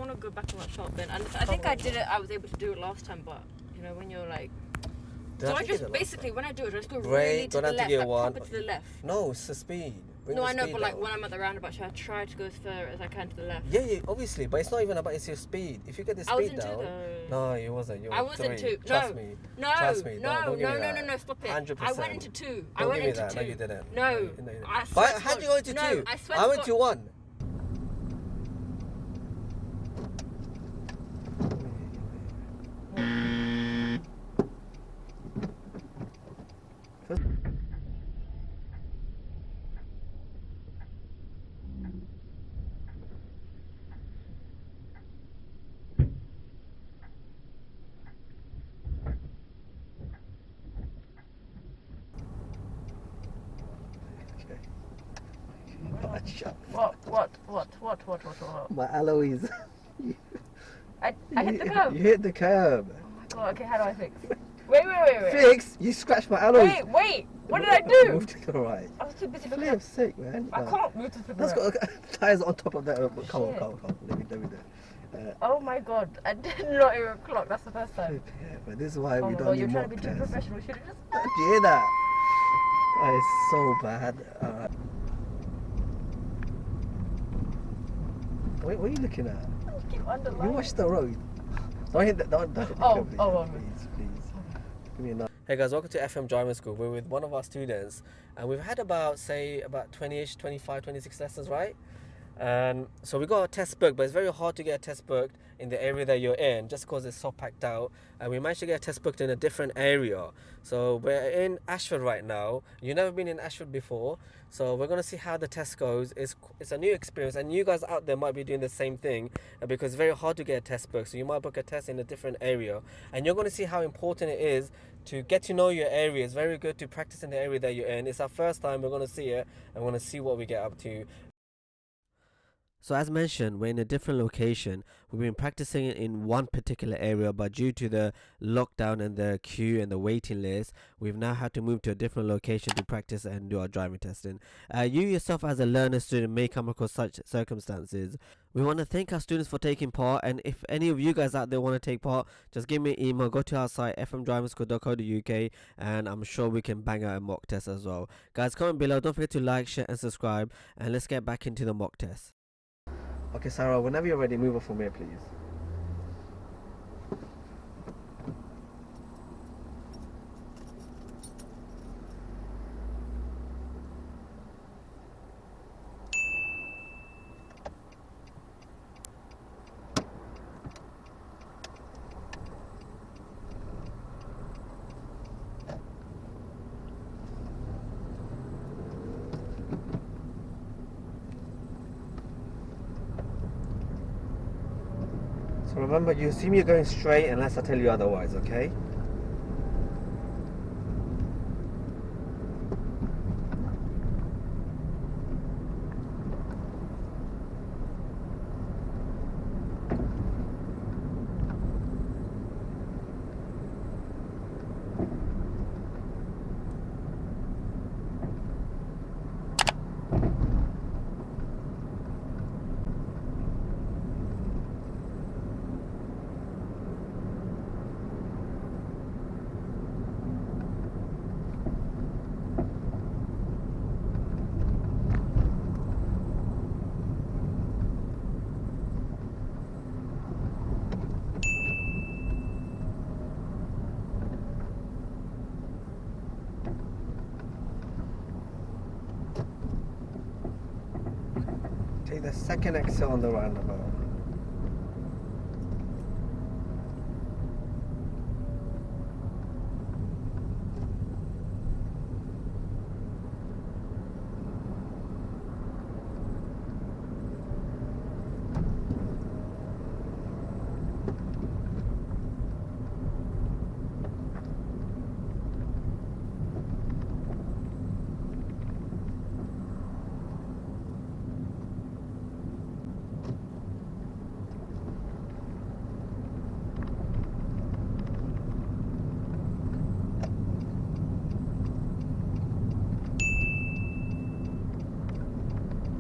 want to go back and watch short then. And I think I did it. I was able to do it last time, but you know when you're like. So I just basically when I do it, I just go really to the left, like proper to the left. No, it's the speed. No, I know, but like when I'm at the roundabout, I try to go as far as I can to the left. Yeah, obviously, but it's not even about your speed. If you get the speed down, no, it wasn't. I wasn't 2. Trust me. No, Trust me. no, stop it. 100%. I went into 2. I went into 2. No, you didn't. No. But how did you go into 2? No, I went to 1. What? My alloys. I hit the curb. You hit the curb. Oh my god, okay, how do I fix? Wait. Fix? You scratched my alloys. Wait. What did I do? Move to the right. I was too busy For flip's sake, man. I can't move to the right. Let's go. Tires on top of that. Come on. Let me do it. Oh my god, I did not even clock. That's the first time. Yeah, but this is why we don't need you're trying mock to be too tests. professional. Should have just. Did you hear that? That is so bad. Wait, what are you looking at? Keep underlining. You watch the road. Don't hit that. Don't hit the curb, please. Give me another. Hey guys, welcome to FM Driving School. We're with one of our students, and we've had about 20-ish, 25, 26 lessons, right? And so we got a test booked, but it's very hard to get a test booked in the area that you're in just because it's so packed out. And we managed to get a test booked in a different area. So we're in Ashford right now. You've never been in Ashford before, so we're going to see how the test goes. It's a new experience, and you guys out there might be doing the same thing because it's very hard to get a test booked. So you might book a test in a different area, and you're going to see how important it is to get to know your area. It's very good to practice in the area that you're in. It's our first time. We're going to see it, and we're going to see what we get up to. So as mentioned, we're in a different location. We've been practicing in one particular area, but due to the lockdown and the queue and the waiting list, we've now had to move to a different location to practice and do our driving testing. You yourself as a learner student may come across such circumstances. We want to thank our students for taking part, and if any of you guys out there want to take part, just give me an email, go to our site fmdrivingschool.co.uk, and I'm sure we can bang out a mock test as well. Guys, comment below, don't forget to like, share and subscribe, and let's get back into the mock test. Okay, Sarah, whenever you're ready, move up from here, please. So remember, you see me going straight unless I tell you otherwise, okay? Take the second exit on the roundabout.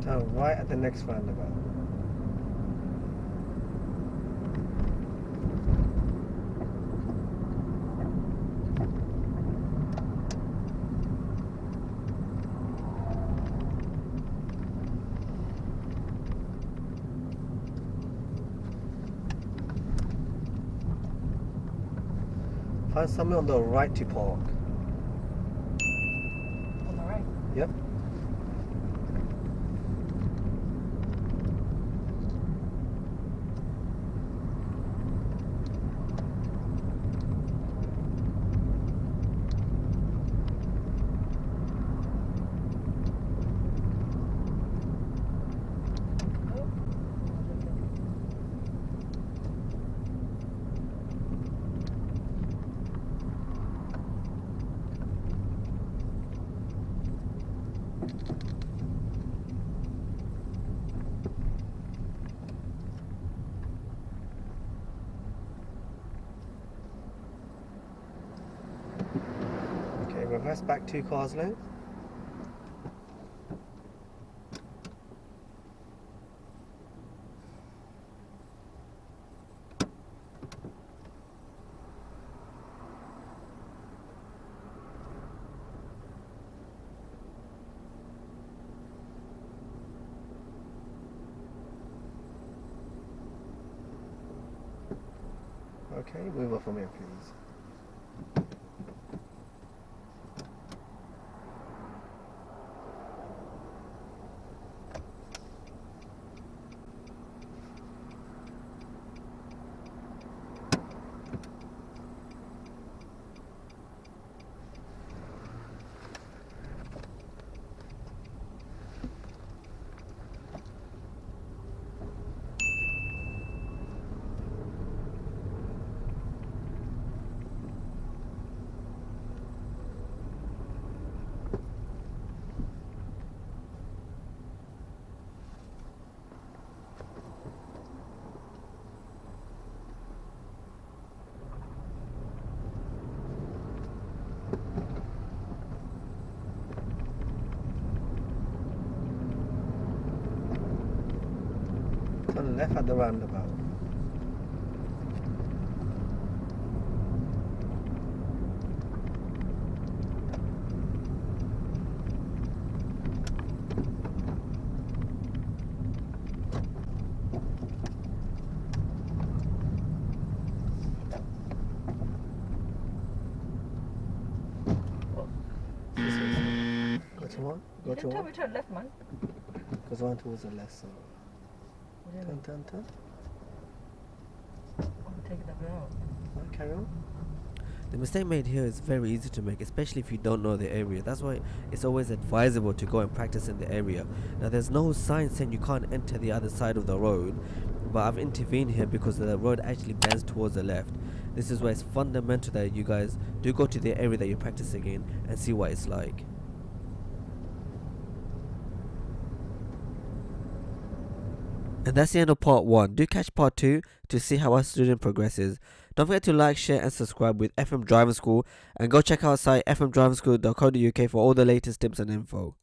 Turn right at the next roundabout. Find somewhere on the right to park. On the right? Yep. Okay, reverse back 2 cars length. Okay, move off from here, please. Turn left at the roundabout. Go to one. Go to one. Turn left, man. Goes one towards the left side. Turn. I'm taking the wheel. Right, carry on. The mistake made here is very easy to make, especially if you don't know the area. That's why it's always advisable to go and practice in the area. Now there's no sign saying you can't enter the other side of the road, but I've intervened here because the road actually bends towards the left. This is why it's fundamental that you guys do go to the area that you're practicing in and see what it's like. And that's the end of part 1. Do catch part 2 to see how our student progresses. Don't forget to like, share and subscribe with FM Driving School, and go check out our site fmdrivingschool.co.uk for all the latest tips and info.